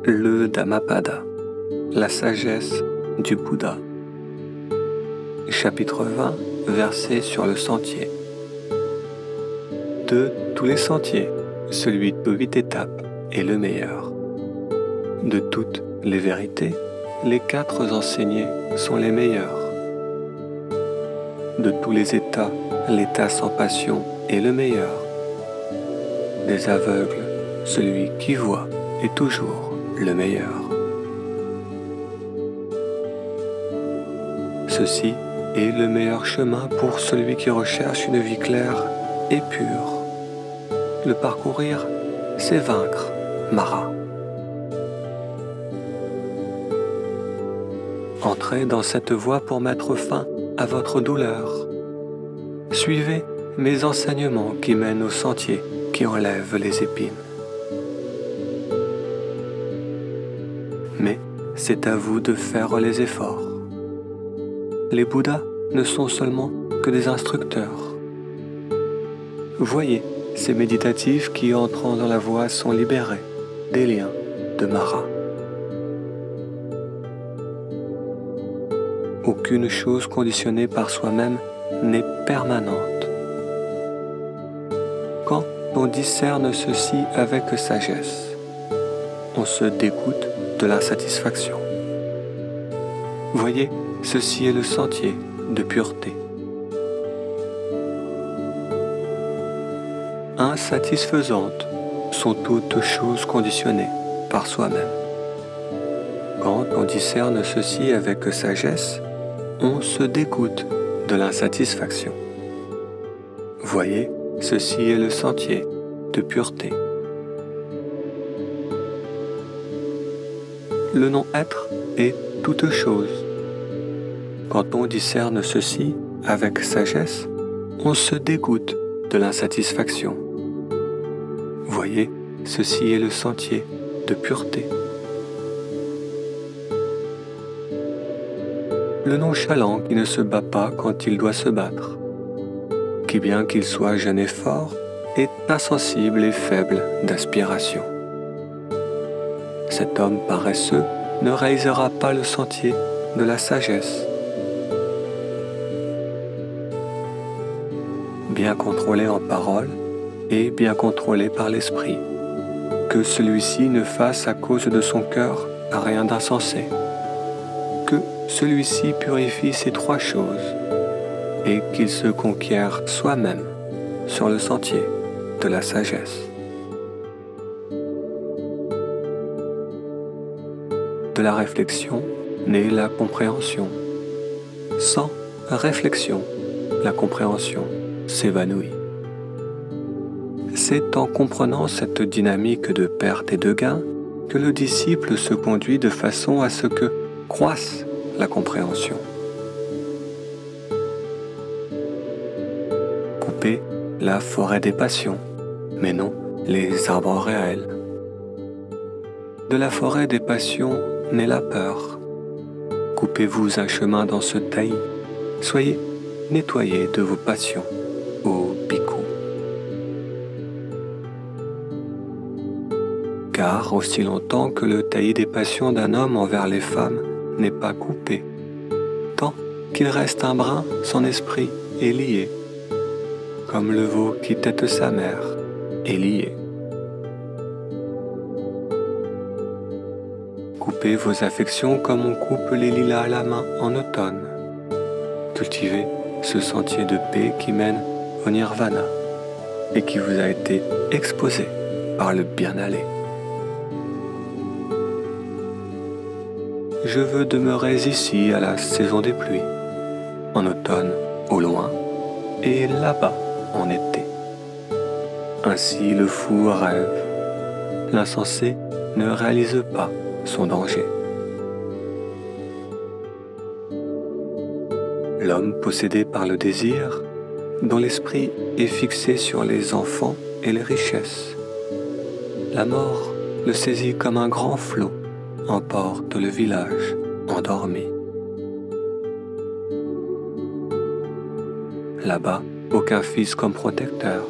Le Dhammapada, la sagesse du Bouddha. Chapitre 20, versets sur le sentier. De tous les sentiers, celui de 8 étapes est le meilleur. De toutes les vérités, les 4 enseignés sont les meilleurs. De tous les états, l'état sans passion est le meilleur. Des aveugles, celui qui voit est toujours le meilleur. Ceci est le meilleur chemin pour celui qui recherche une vie claire et pure. Le parcourir, c'est vaincre Mara. Entrez dans cette voie pour mettre fin à votre douleur. Suivez mes enseignements qui mènent au sentier qui enlève les épines. Mais c'est à vous de faire les efforts. Les Bouddhas ne sont seulement que des instructeurs. Voyez, ces méditatifs qui, entrant dans la voie, sont libérés des liens de Mara. Aucune chose conditionnée par soi-même n'est permanente. Quand on discerne ceci avec sagesse, on se dégoûte de l'insatisfaction. Voyez, ceci est le sentier de pureté. Insatisfaisantes sont toutes choses conditionnées par soi-même. Quand on discerne ceci avec sagesse, on se dégoûte de l'insatisfaction. Voyez, ceci est le sentier de pureté. Le non-être est toute chose. Quand on discerne ceci avec sagesse, on se dégoûte de l'insatisfaction. Voyez, ceci est le sentier de pureté. Le nonchalant qui ne se bat pas quand il doit se battre, qui bien qu'il soit jeune et fort, est insensible et faible d'aspiration. Cet homme paresseux ne réalisera pas le sentier de la sagesse. Bien contrôlé en parole et bien contrôlé par l'esprit, que celui-ci ne fasse à cause de son cœur rien d'insensé, que celui-ci purifie ces 3 choses et qu'il se conquiert soi-même sur le sentier de la sagesse. De la réflexion naît la compréhension. Sans réflexion, la compréhension s'évanouit. C'est en comprenant cette dynamique de perte et de gain que le disciple se conduit de façon à ce que croisse la compréhension. Couper la forêt des passions, mais non les arbres réels. De la forêt des passions naît la peur. Coupez-vous un chemin dans ce taillis. Soyez nettoyés de vos passions, ô bhikkhu. Car aussi longtemps que le taillis des passions d'un homme envers les femmes n'est pas coupé, tant qu'il reste un brin, son esprit est lié, comme le veau qui tette sa mère est lié. Coupez vos affections comme on coupe les lilas à la main en automne. Cultivez ce sentier de paix qui mène au nirvana et qui vous a été exposé par le bien-aller. Je veux demeurer ici à la saison des pluies, en automne au loin et là-bas en été. Ainsi le fou rêve, l'insensé ne réalise pas son danger. L'homme possédé par le désir, dont l'esprit est fixé sur les enfants et les richesses. La mort le saisit comme un grand flot, emporte le village endormi. Là-bas, aucun fils comme protecteur,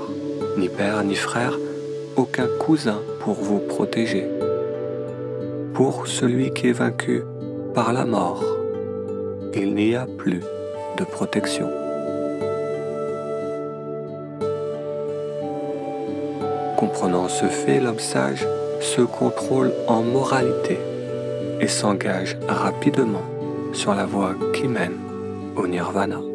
ni père ni frère, aucun cousin pour vous protéger. Pour celui qui est vaincu par la mort, il n'y a plus de protection. Comprenant ce fait, l'homme sage se contrôle en moralité et s'engage rapidement sur la voie qui mène au nirvana.